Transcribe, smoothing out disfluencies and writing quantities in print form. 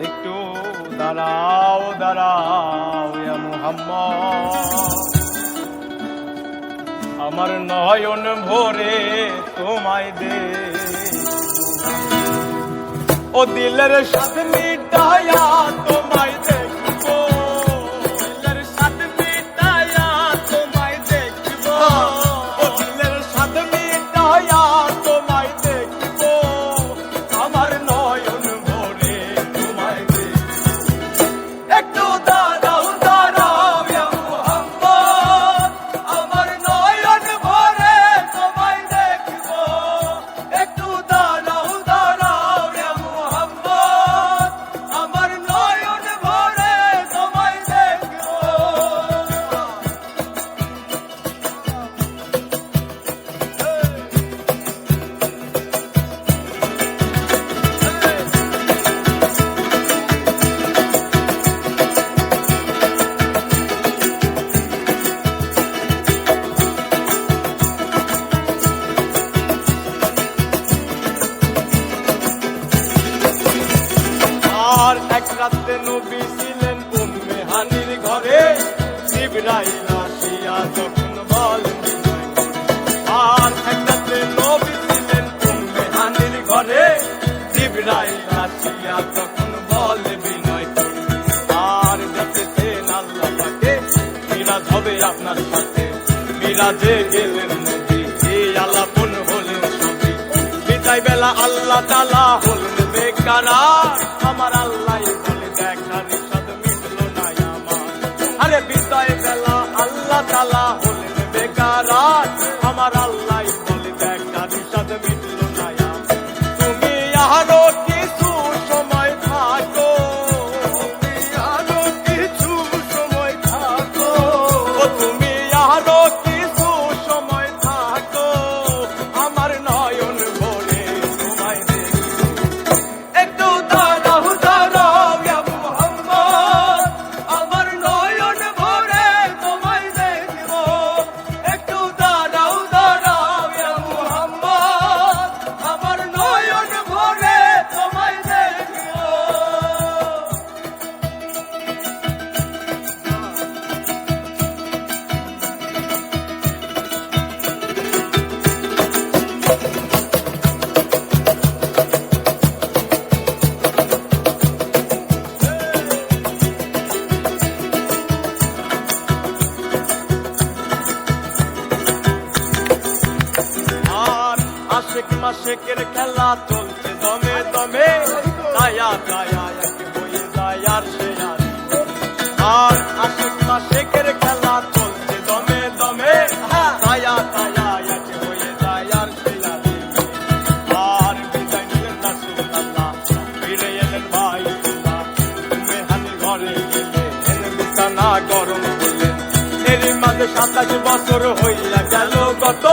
একটু দাঁড়াও দাঁড়াও ইয়া মুহাম্মদ, আমার নয়ন ভরে তোমায় দে, ও দিলের সাথে মিটায়া তোমায় দেখব, দিলের সাথে মিটায়া তোমায় দেখব, ও দিলের সাথে মিটায়া তোমায় দেখব, আমার নয়ন ভরে তোমায় দে, একটু দাঁড়াও দাঁড়াও ইয়া মুহাম্মদ, আমার নয়ন ভরে তোমায় দেখব, একটু দাঁড়াও দাঁড়াও ইয়া মুহাম্মদ, আমার নয়ন ভরে তোমায় দেখব। আর এক রাতে নবী ছিলেন উম্মে হানির ঘরে, জিবরাইল আসিয়া যখন বলেন বিজয় করে। আর এক রাতে নবী ছিলেন উম্মে হানির ঘরে, জিবরাইল আসিয়া যখন বলে বিনয় করে। আর দেখেছেন আল্লাহ পাকে মিরাজ হবে আপনার সাথে, মিরাজে গেলেন নবী, এই আলাপন হলেন সবই, বিদায় বেলা আল্লাহ তাআলা হলেন বেকারার, আমার আল্লাহ বলে দেখার ইচ্ছাদ মিটলো না আমার, আরে বিদায় বেলা আল্লাহ তাআলা হলেন বেকারার, আমার আল্লাহ বলে দেখার ইচ্ছাদ মিটলো না আমার। তুমি আরো কিছু সময় থাকো, তুমি আরো কিছু সময় থাকো, ও তুমি আরো কিছু সময় থাকো, আমার নয়ন ভরে তোমায় দেখবো, একটু দাঁড়াও দাঁড়াও ইয়া মুহাম্মদ, আমার নয়ন ভরে তোমায় দেখব, একটু দাঁড়াও দাঁড়াও ইয়া মুহাম্মদ, আমার নয়ন ভরে তোমায় দেখব। আর আশেক মাশেকের খেলা চলছে দমে দমে, দায়া দায়া এক হয়ে যায় আর সে আর, আর আশেক মাশেকের খেলা চলছে দমে দমে, দায়া দায়া এক হয়ে যায় আর সে আর। আর বিদায় নিলেন রাসূলুল্লাহ, ফিরে এলেন বাইতুল্লাহ, উম্মে হানির ঘরে গেলেন, বিছানা গরম করলেন, এরই মাঝে 27 বছর হইয়া গেল গত,